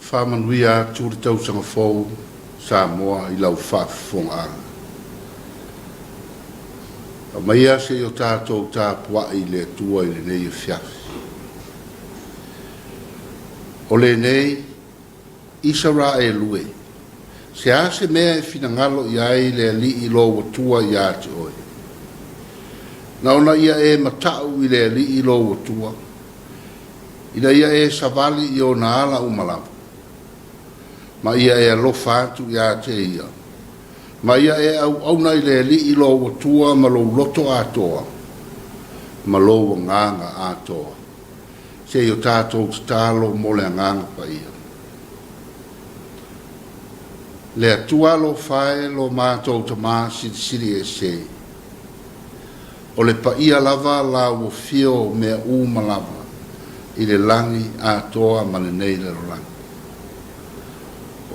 whamanuia tūri tausanga fōu Samoa I lau whaafonga. A maia se o tātou Tapuaiga le tua I le nei Afiafi. O le nei, Isara e lue. Se ase mea e finangalo I ai le ali I lo watua I ate oi. Na ona ia e matau I le ali I lo watua. Ina ia e savali I o na ala umalamu. Ma ia e alofa atu I ate ia. Ma ia e au na I le ali I lo watua ma lo loto atoa. Ma lo nganga atoa. Se o tātou talo mo le nganga pa ia. Le atua lo fae lo mātou tamā siri e se. O le pa ia lava la o fio mea malava I le langi atoa ma le nei le rolangi.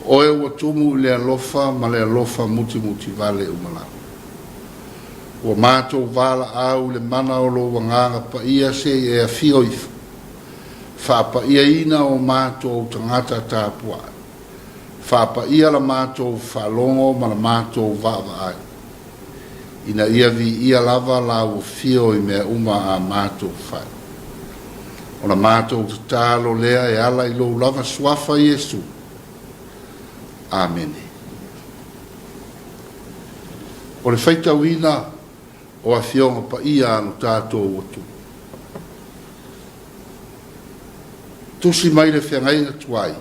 O e ua tumu le alofa ma le alofa muti vale malava. O mātou vala au le mana o lo wanganga pa ia se e a fio ifa. Whapa ia ina o mātou tangata Tapuaiga. Whapa ia la mātou whalongo ma la mātou vava ai. Ina ia vi ia lava la o fio I mea a mātou whai. O la mātou talo lea e ala I lo lava swafa Yesu. Amen. O le whaitawina o a fionga pa ia anu tātou watu. Tusi mai le whiangai na tuai.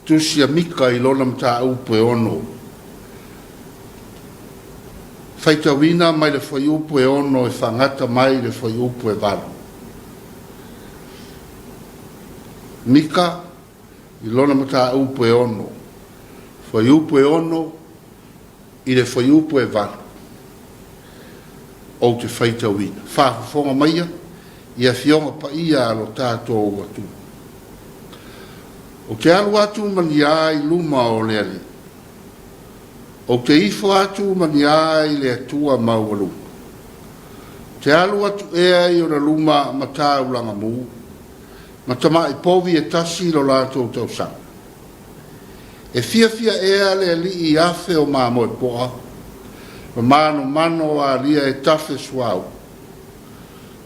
Tusi a mika I lona mta upe ono. Whaitawina mai le whai upe ono e whangata mai le whai upe valu. Mika I lona mta upe ono. Whai upe ono I le whai upe valu. O te whaitawina. Whafonga maia ia fionga pa ia alo tātou watu. O te alu atu mani ai luma o le ali. O te ifo atu mani ai le atua maualu. Te alu atu ea I o na luma mata ulanga mu. Matama I povi e tasi lo lātou tausanga. E fia ea le ali I afe o mamo e poa. Mano a lia e tafe suau.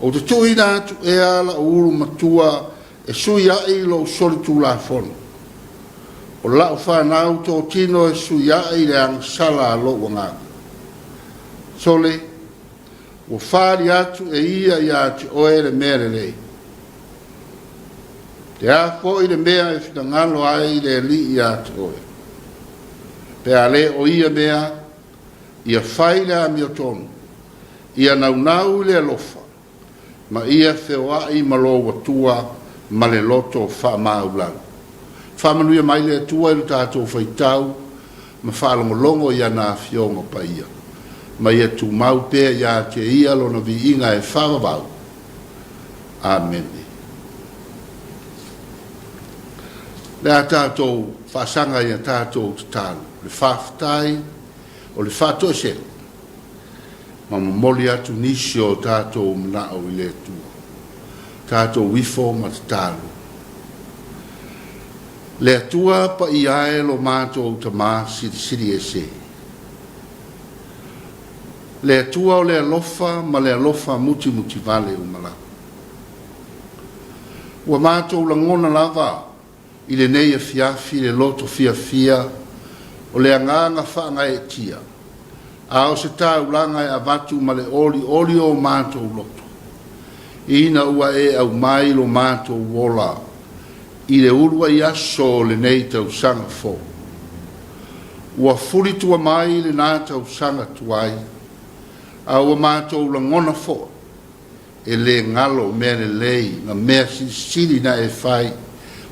O te tuina atu e ala uru matua e sui ai lo soli tu la fono. O lau whanau tō tino e sui ai le ang sala lo wanga. Sole, o whari atu e ia I ati oe le mea le lei. Te a fo I le mea e whina ngalo ai le li I ati oe. Pe a le o ia mea, ia whai le a miotonu, ia naunau le alofa. Ma ia whewai malo watua ma le loto whamaulang. Whamanuia mai le atua I tātou whaitau, ma whalongolongo ia nā fionga pa ia. Ma ia tu mau pēr ia te ia lona vi inga e whawabau. Amen. Le a tātou whasanga ia tātou tālu. Le whawhtai o le whātua se. Ma moli atu nisi o tātou mnao I le tua. Tātou wifo ma te tālu. Le atua pa I ae lo mātou tamā siri e se. Le atua o le alofa ma le alofa muti vale umala. Ua mātou langona lava I le nei Afiafi le loto fia o le anganga whaanga e tia. A o se tā ulanga e avatu ma le oli o mātou loto. Ina ua e au mai lo mātou wola. I le urua I aso le nei tau sanga fo. Ua furi tua mai le nā tau sanga tuai. A ua mātou langona fo. E le ngalo mea le lei na mea siri na e whai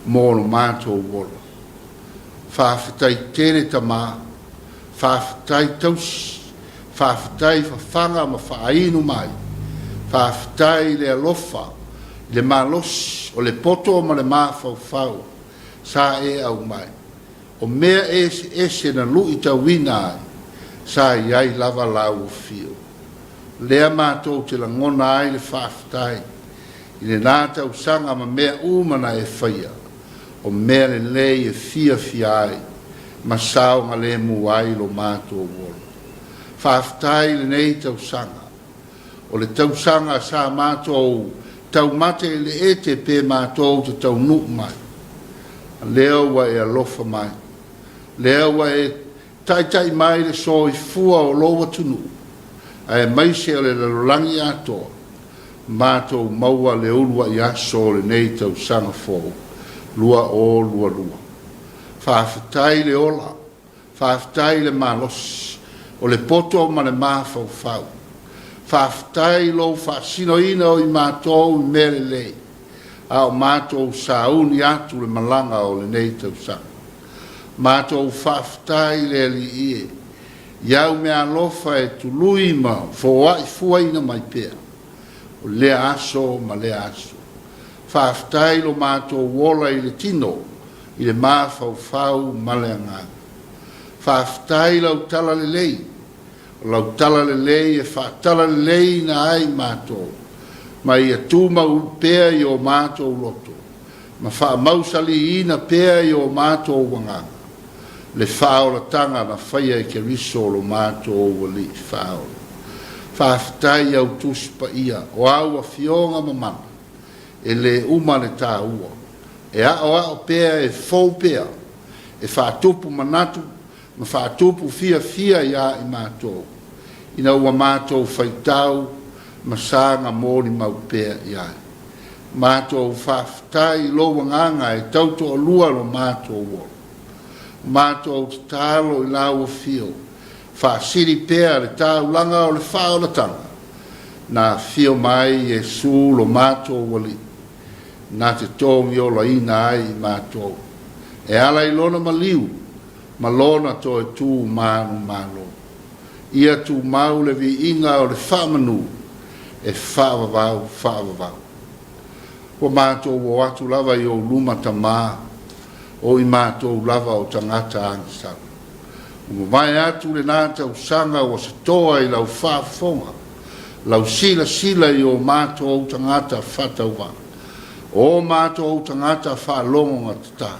mō lo mātou wola. Whawhitai tere tamā. Whawhitai tausi. Whawhitai whawhanga ma whaainu mai. Whawhitai le alofa, le malos, o le poto ma le mawhauwhau, sa e au mai. O mea ese na lui tawina ai, sa iai lava lau fio. Lea mātou te langona ai le whawhitai, I le nāta usanga ma mea umana e whaia. o mea le lei e fia ai, ma sao ngā le muai lo mātou wolo. Whaafitai le nei tausanga, o le tausanga sa mātou tau mate le e te pē mātou te tau nuk mai. Leo wa e alofa mai, leo wa e tai mai le soi fua o loa tunu, a e maise o le lalolangi atoa, mātou maua le ulua i aso le nei tausanga fōu, lua o lua lua. Whaafitai le ola, whaafitai le malos, o le poto ma le mafau fau. Whaafitai lo whaasino ina o i mātou i mere lei, a o mātou sauni atu le malanga o le nei tausanga. Mātou whaafitai le ali ie, iau mea lofa e tului ma fōai fuaina mai pēr, o lea aso ma lea aso. Whaafitai lo mātou wola i le tino, i le mafau ma le anga. Whaafitai lau tala le lei, lau tala le lei e whaatala le lei na ai mātou, ma ia tūma pēr i o mātou loto, ma wha mausali ina pēr i o mātou wanganga. Le whaola tanga na whaia i Keriso lo mātou wali whaola. Whaafitai au tuspa ia, o au a fionga mamana, e le uma le tā ua. E a pēr e fau pēr, e whaatupu manatu, ma whaatupu fia ia i mātou. Ina ua mātou whaitau, ma sānga mōni mau pēr ia. Mātou whaafitai lo wanganga e tauto o lua lo mātou wolo. Mātou te tālo i lau o fio, whaasiri pēr le tāulanga o le whaolatanga, na fio mai e su lo mātou wali. Na te tongi o la ina ai mātou. E ala i lona maliu, ma lona to e tū mānu mālo. Ia tū mau le vi inga o le whamanu, e whaavavau. O mātou o atu lava i o luma ta mā, o i mātou lava o tangata angisau. O mai atu le nāta usanga o se toa i lau whaafonga, lau sila i o mātou o tangata whatauwa. O mātou tangata whaalongo ngata.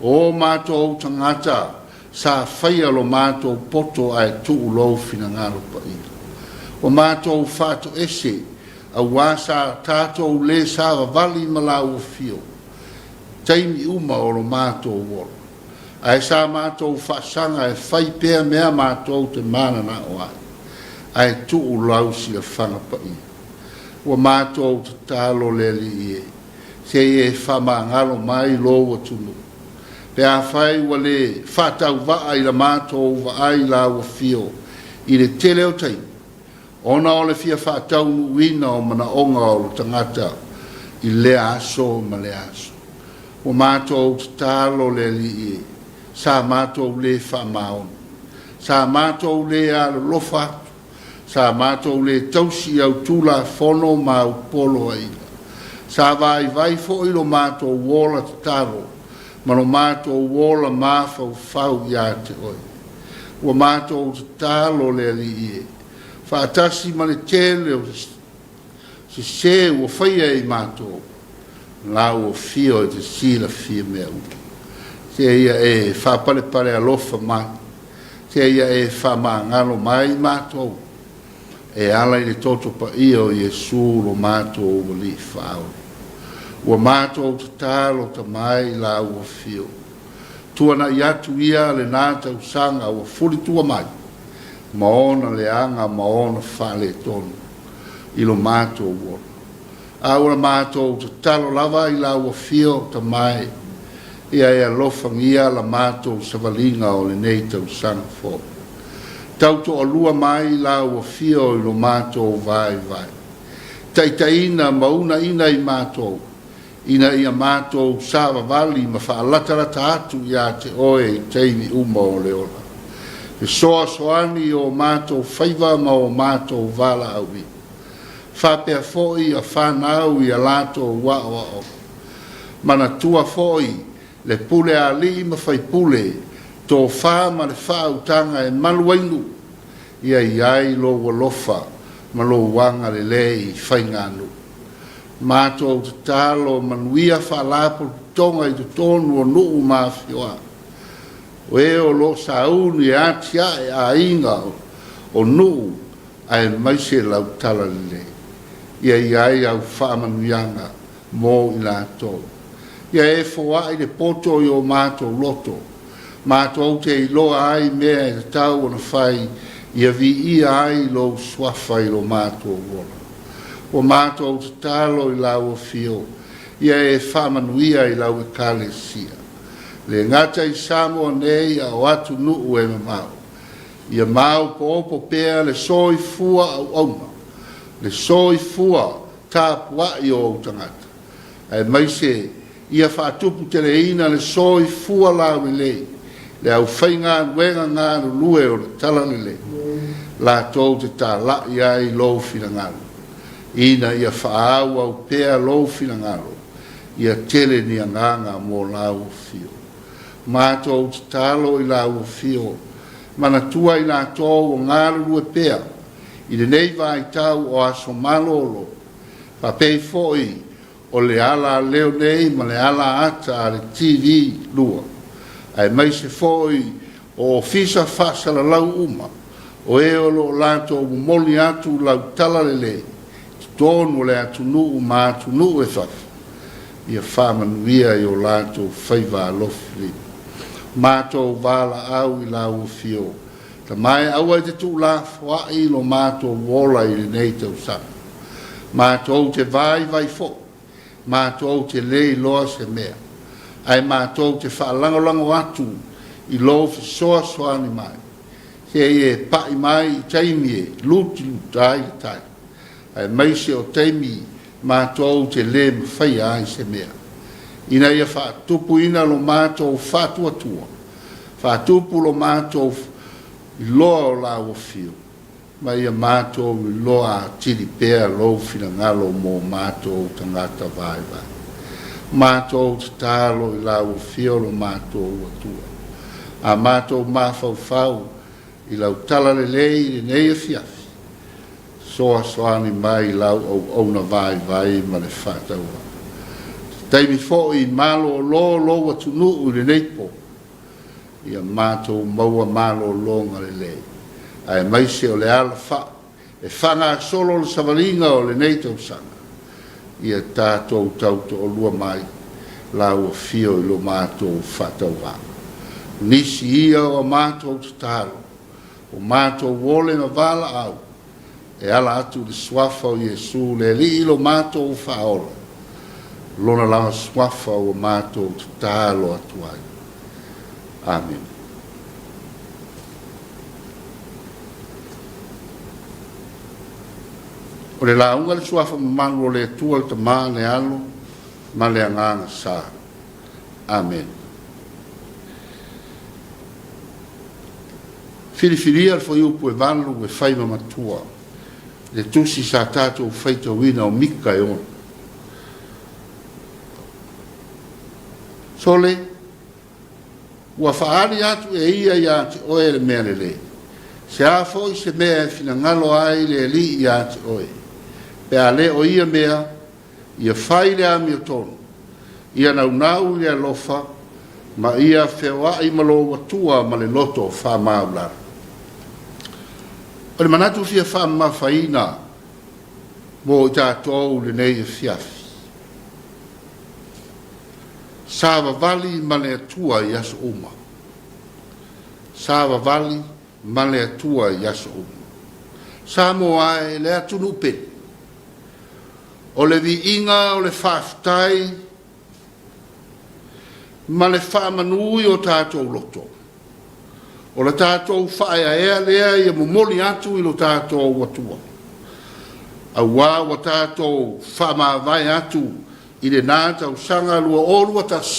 O mātou tangata sa whaia lo mātou poto ai tuu lou fina ngalo pa ina. O mātou whaato ese a wasa tātou le sa vali malau o fio. Taimi uma o lo mātou wolo. Ai sa mātou whaasanga e whai pēr mea mātou te mana na o ai. Ai tuu lau si a whanga pa ina. O mātou te tālo le li ie. Se e whama ngalo mai lo tunu. Pe a whai wale whatau waa i la mātou waa i la ua fio i le tele o tai. Ona o le fia whatau nuina o mana onga o le tangata i le aso ma le aso. O mātou te tālo le li i sa mātou le whamaon. Sa mātou le a le lofa. Sa mātou le tausi au tūla whono ma u polo aina. Sa vai fo i lo mātou wola te taro, ma lo mātou wola māwhau whau ia te oi. Ua mātou te talo le ali ie. Whaatasi ma le tele o se ua whaia i mātou. Nā ua fio e te sila fia mea u. Se ia e whapare alofa mai. Se ia e whamangalo mai mātou. E ala i le toto pa ia o Iesu lo mātou wali whao. Ua mātou te tālo ta mai la ua fio. Tuana i atu ia le nāta usanga ua furi tua mai. Maona le anga, maona whale tonu. I lo mātou ua. Aura mātou te talo lava i la ua fio ta mai. Ia e alofangia la mātou savalinga o le neita usanga fo. Tauto o lua mai la ua fio i lo mātou vai. Taitaina mauna ina i mātou. Ina ia mātou sāwa vali ma whaalatarata atu ia te oe i teimi uma o leola. E soa soani o mātou whaiva ma o mātou vala aui. Whapea foi a whanau i a lato wao. Mana tua foi le pule a li ma whai pule tō whama le whautanga e maluainu. Ia iai lo walofa ma lo wanga le lei whainganu. Mātou te tālo manuia whalapo tonga i tonu o nuu mafioa. O e o lo sauni e atia e a inga o nuu ai maise lau tala le. Ia iai au whaamanuianga mō i la tō. Ia e fōa i le poto i o mātou loto. Mātou te i loa ai mea i tau o na whai ia vi ia ai lo swafa i lo mātou wona. O mātou te talo i lau o fio. Ia e whamanuia i lau e kālesia. Le ngata i Samoa nei a o atu nuu e mamau. Ia mau po opo pēa le soi fua au auma. Le soi fua Tapuaiga o tangata. Ai maise ia whaatupu te reina le soi fua lau lei. Le au whainga wenga ngā lue o le tala lei. La tau te tā la ia i lo fina ngalo. Ina ia whaau au pēa lo fina ngalo. Ia tele ni a nganga mō lau fio. Mātou te talo i lau fio. Mana tua i nā tō o ngāru lue pēa. I le nei vai tau o aso malolo. Pa pei foi o le ala leo nei ma le ala ata a le TV lua. Ai mai se foi o Ofisa whasala lau uma. O e o lo lato o moli atu lau tala le le. Tonu le atu nuu ma atu nuu e whafu. Ia whamanuia i o lato whaiva lofri. Mātou wala au i lau fio. Ta mai aua te tu la fwa i lo mātou wola i le nei tau sana. Mātou te vai fo. Mātou te lei loa se mea. Ai mātou te whaalangolango atu i lo fisoa soani mai. He e pai mai i taimie, luti lutai i tai. Ai maise o taimi mātou te le mwhai ai se mea. Ina ia whaatupu ina lo mātou whaatua tua. Whaatupu lo mātou i loa o la o fio. Ma ia mātou i loa a tiri pēa lo fina ngalo mō mātou tangata vai vai. Mātou te tālo i la o fio lo mātou atua. A mātou mawhau whau i lau tala le lei le nei Afiafi. Soa soani mai lau au na vai vai ma le whātaua. Taimi fo i malo lo lo atu nuu le neipo. Ia mātou maua malo lo nga le lei. Ai maise o le ala wha. E whanga solo le savalinga o le neitau sanga. Ia tātou tauto o lua mai. Lau a fio i lo mātou whātaua. Nisi ia o mātou te tālo. O mātou wole na vala au. E ala atu le swafa o Yesu le li ilo mātou whaola. Lona langa swafa o mātou te tālo atu ai. Amen. O le launga le swafa mamanu o le tua le tamaa le alo, ma le anganga sa. Amen. Whiriwhiria le whai upu e valu e whaima matua. Le tusi sa tātou whaita wina o mika e ona. Sole, ua whaari atu e ia ia te oe le mea le le. Se a foi se mea e fina ngalo ai le li ia te oe. Pe a le o ia mea, ia whai le ami o tonu. Ia nau ia lofa, ma ia whewa i malo watua ma le loto wha maulara. O le manatu fia wha mawhaina mo i tātou le nei e Afiafi. Sawa vali ma le atua i aso uma. Sawa vali ma le atua i aso uma. Samoa e le atunu pe. O le vi inga o le whaftai ma le whamanui o tātou loto. O le tātou whaea ea lea i a momoli atu i lo tātou watua. A wā wa tātou whamawai atu i le nātau sanga lua orua tas.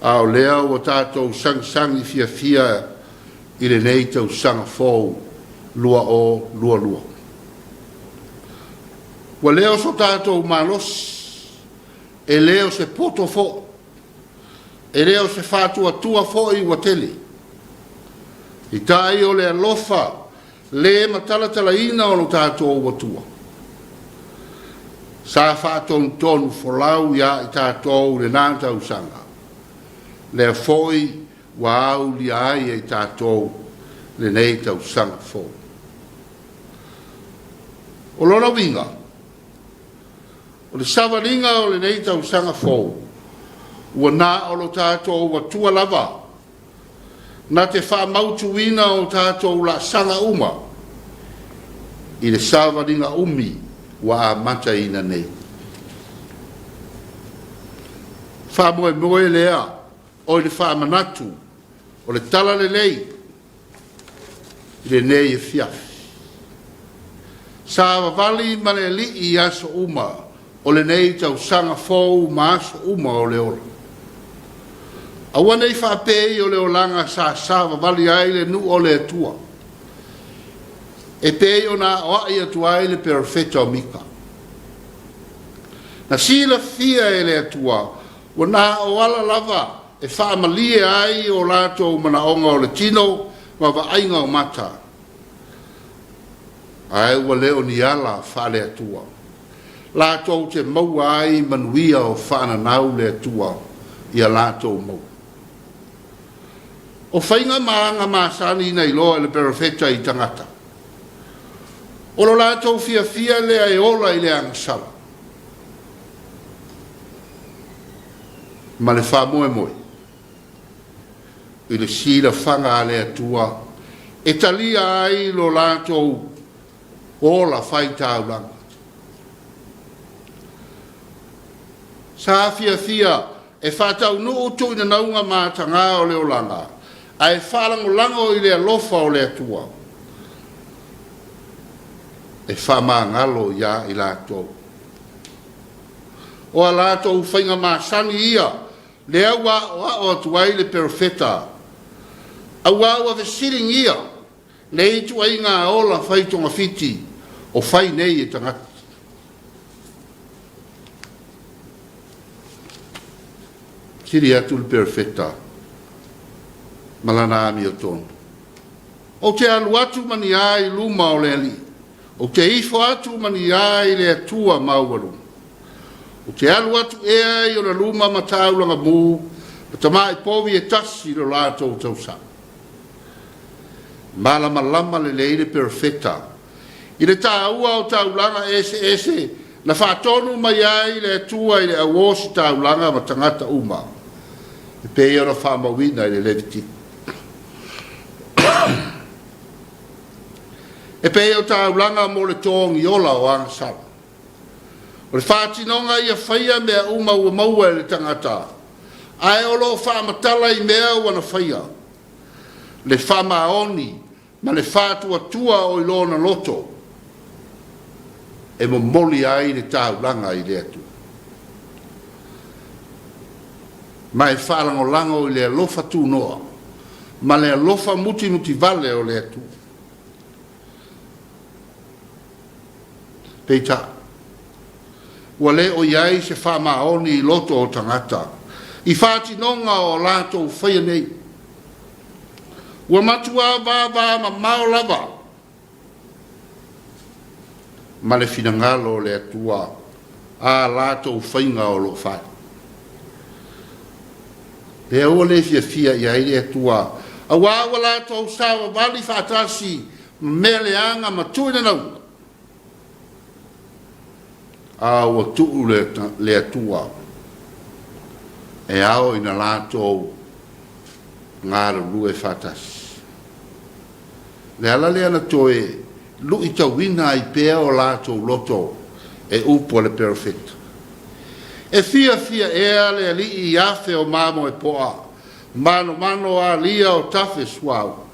A o lea wa tātou sang fia fia i le nei tau sanga fōu lua o lua lua. Wa leo so tātou malos e leo se poto fō. E leo se whātua tua fō i watele. I tai o le alofa le matalatala ina o lo tātou watua. Sa whātonu tonu wholau ia I tātou le nātau sanga. Le foi wa au li ai I tātou le nei tau sanga fo. O lona winga. O le savalinga o le nei tau sanga fo. Ua nā o lo tātou wa tua lava. Na te wha mautuina o tātou la sanga uma. I le savalinga umi wa mata ina nei. Wha moe moe lea o le wha manatu o le tala le lei. I le nei Afiafi. Sa vali ma le li I aso uma o le nei tau sanga fou ma aso uma o le ola. Awa nei whapei o le olanga sa vali ai le nu o le atua. E pei o na oa I atua ai le perfetta o mika. Na sila fia e le atua o na o ala lava e whaamalie ai o lato manaonga o le tino ma ainga o mata. Ai ua leo ni ala whale atua. Lato te maua ai manuia o whaana nau le atua I a lato mau. O whainga maanga maasani nei loa le perfetta I tangata. O lo lato fia le ai ola I le angasala. Ma le wha moe moe. I le sila whanga le atua. E talia ai lo lato ola whai tāulanga. Sa fia e whātau no utu ina naunga mātanga o leo langa. Ai whalango lango I le alofa o le atua. E whama ngalo ia I lato. O a lato whainga māsani ia. Le awa o atuai le perfetta. Awa o the sitting ia. Le itu ai ngā ola whaitonga fiti. O whai nei e tangata. Kiri atu le perfetta. Malana ami o tonu. O te alu atu mani ai luma o le ali. O te ifo atu mani ai le atua mauaru. O te alu atu ea I o na luma mataulanga mū. O ta mai povi e tasi lo lato o tausa. Malama lama le leile perfetta. I le tāua o taulanga ese na whātonu mai ai le atua I le awosi taulanga ma tangata uma. E pei ora whamawina I le leviti. E pei o taulanga mo le tongi ola o angasala. O le whātinonga I a whaia mea uma ua maua le tangata. Ai olo whamatala I mea ua na whaia. Le whamaoni ma le whātua tua o ilona loto. E mo moli ai le taulanga I le atu. Ma e whalango lango I le alofa tu noa. Ma le alofa muti vale o le atu. Peita. Ua le o iai se whamaoni I loto o tangata. I whātinonga o lato whaia nei. Ua matua vā ma mao lava. Ma le finangalo le atua. A lato whainga o lo whai. Le o le fia iai le atua. A wawa lato sawa vali whātasi. Me le anga ma tuina nau. A ua tuu le atua. E ao ina lato ngāra lue whātasi. Le ala le ana toe lu I tauina I pea o lato loto e upo le perfect. E fia ea le ali I afe o mamo e poa. Mano a lia o tafe suau.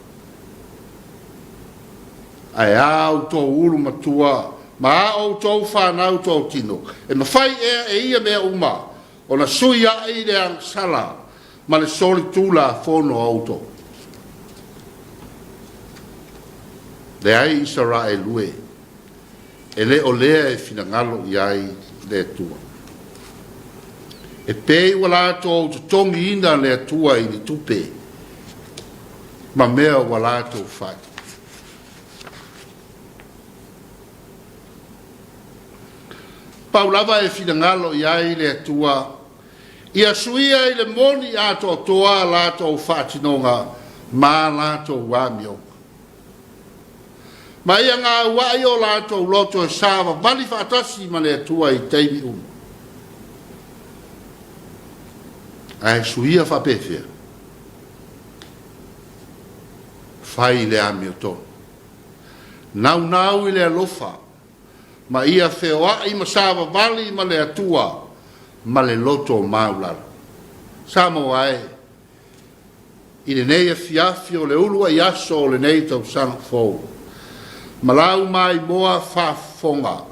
Ai au tō uru matua. Ma au tō whanau tō tino. E mawhai ea e ia mea uma. O na sui a i le angsala. Ma le soli tūla whono auto. Le ai isara e lue. E le o lea e finangalo I ai le tua. E pei walato o tongi ina le tua I ni tupe. Ma mea walato whai. paulava e finangalo iai le atua ia suia i le moni ato toa lato whaatinonga ma lato wamio. Ma ia ngā wai o lato loto e sāwa vali whaatasi ma le atua i teimi umu. Ai suia whapewhia. Whai le amio tonu. Nau i le alofa. Ma ia wheoa i ma sāwa vali ma le atua ma le loto maulala. Samoa e. I le nei Afiafi o le ulua i aso o le nei tau sanga fōu. Malau mai moa whafonga.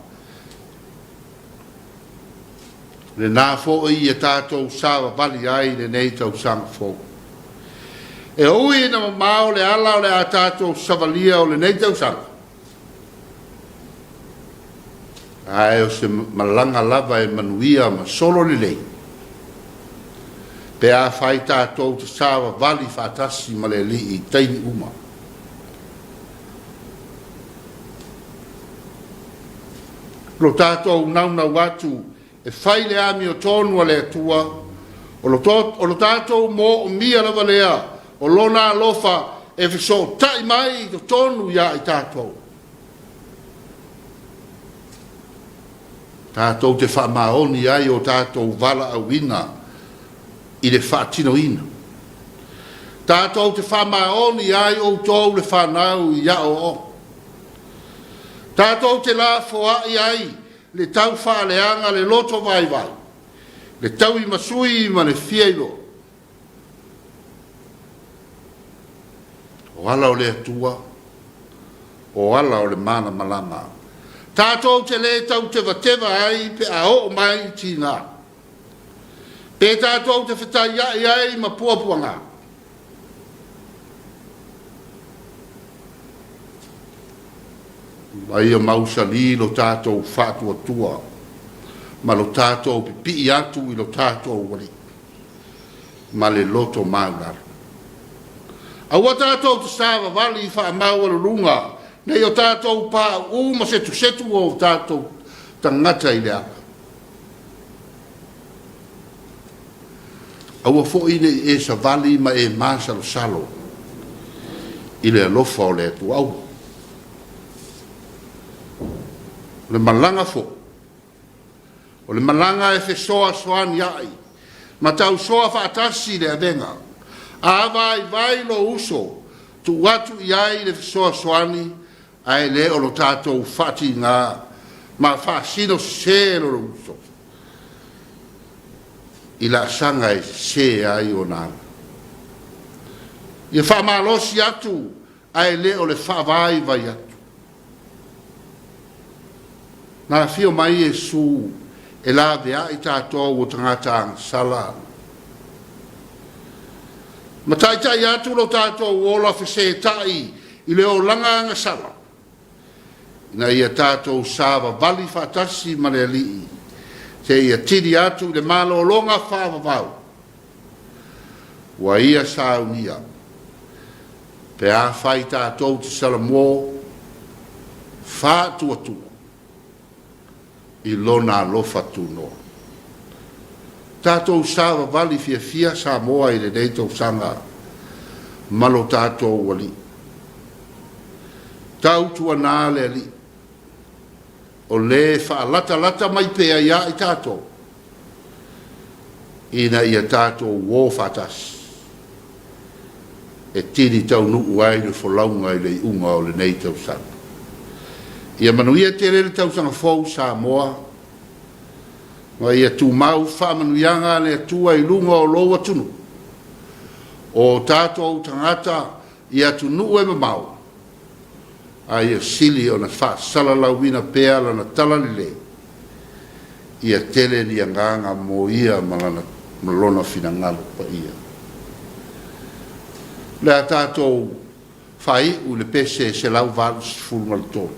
Le nā fōu i e tātou sāwa vali ai le nei tau sanga fōu. E ui na mao le ala o le a tātou savalia o le nei tau sanga. Ai o se malanga lava e manuia ma solo le lei. Pe a whai tātou te sāwa vali whaatasi ma le li i teini uma. Lo tātou nauna watu e whai le ami o tonu a le atua, o lo tātou mō o mia lava lea, o lona alofa e whiso tai mai to tonu ia i tātou. Tātou te whamaoni ai o tātou vala au ina i le whaatino ina. Tātou te whamaoni ai o tōu le whanau i a o. Tātou te la foai ai le tau whaaleanga le loto vai vai. Le tau i masui ma le fielo. O ala o le atua, o ala o le mana malama. Tātou te le tau te wateva ai pe a o mai tina. Pe tātou te whetai ai ma puapuanga. Ai o mausali lo tātou whātua tua. Ma lo tātou pipi atu i lo tātou wali. Ma le loto maunara. Aua tātou te sāwa wali wha maua runga. Nei o tātou pā uma setu o tātou tangata i lea. Aua fo'ine e sa vali ma e māsalo salo. I le alofa o le atu au. Le malanga fo. O le malanga e fesoa soani ai. Ma tau soa whaatasi le avenga. A vai lo uso. Tu watu i ai le fesoa soani. Ai le o lo tātou whati ngā. Ma whaasino se lo uso. I la sanga e se ai o nāna. I whamalosi atu. Ai le o le whaavai vai atu. Nā fio mai e su e la vea i tātou o tangata ang sala. Ma tai atu lo tātou o la fese tai i le o langa anga sala. Na ia tātou sāwa vali whaatasi ma le alii. Te ia tiri atu le malo o longa whaava vau. Wa ia saunia. Pe a whai tātou te salamō whātua tua. I lona lofa tuno. Tātou sāwa vali fia Samoa i le neitau sanga malo tātou wali. Tau tua nā le ali. O le whaalata mai pēa ia i tātou. Ina ia tātou wō whatas. E tiri tau nuu ai le wholaunga i le unga o le neitau sanga. Ia manuia te rere tau sanga fōu Samoa. Ma ia tū mau whamanuianga le atua i lunga o loa tunu. O tātou tangata ia tu nuu e mamau. A ia sili o na wha salalauina pēa lana talalile. Ia tele ni anganga mo ia malona finangalo pa ia. Le a tātou whai u le pese se lau valus fulu malatolu.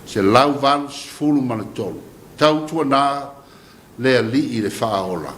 Se lau valus fulu malatolu. Tau tua nā lea li i le whaaola.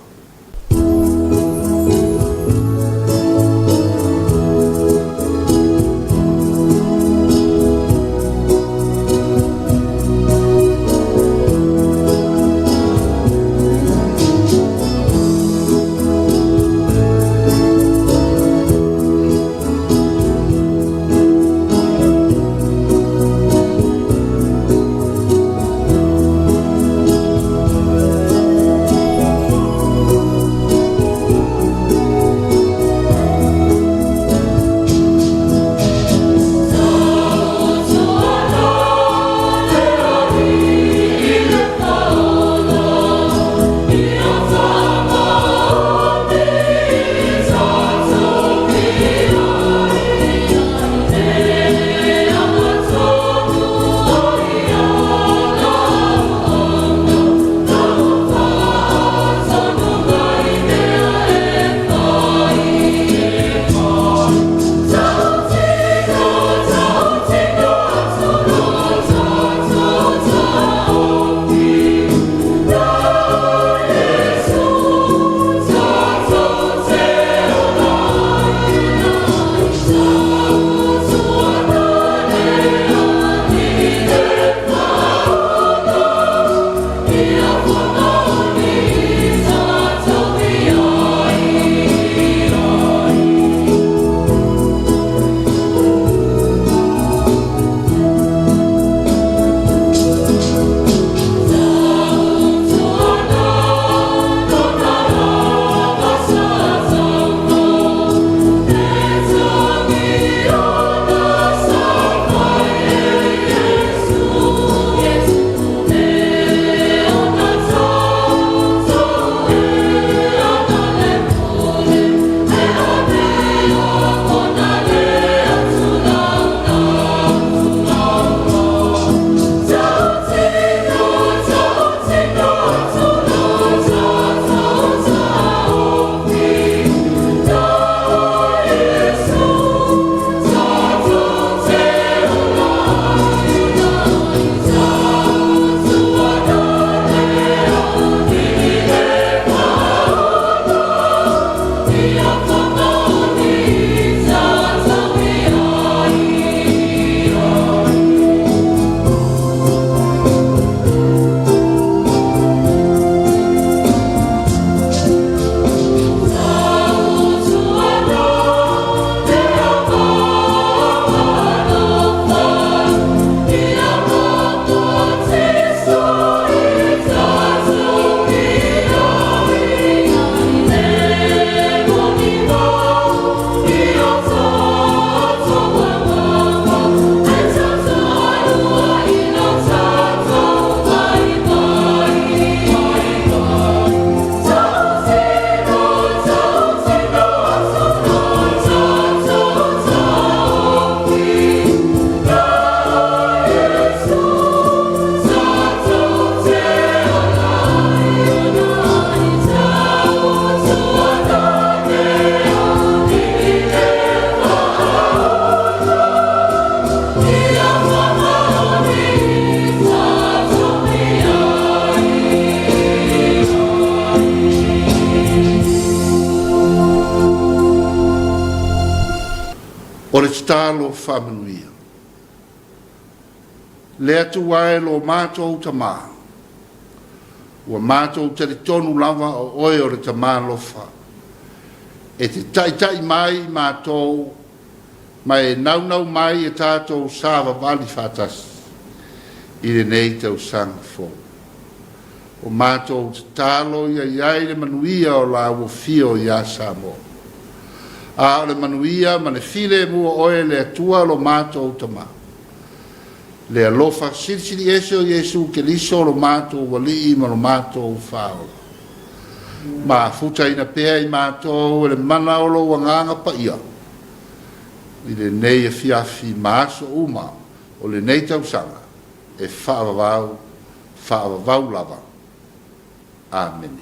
o le tatalo whamanuia. Le atu wae lo mātou tamā. Ua mātou te tonu lava o oe o le tamā lofa. E te tai mai mātou, mai nau mai e tātou sāwa vali whātasi. I le nei tau sanga fō. O mātou te tālo ia iai le manuia o la ua fio ia Samoa. A le manuia ma le file mua oe le atua lo mātou tamā. Le alofa sirisiri ese o Yesu ke liso lo mātou wali ma lo mātou whaola. Ma futa ina pēa i mātou le mana o lo wanganga pa ia. I le nei Afiafi maaso uma o le nei tau sanga e whaavavau lava. Amen.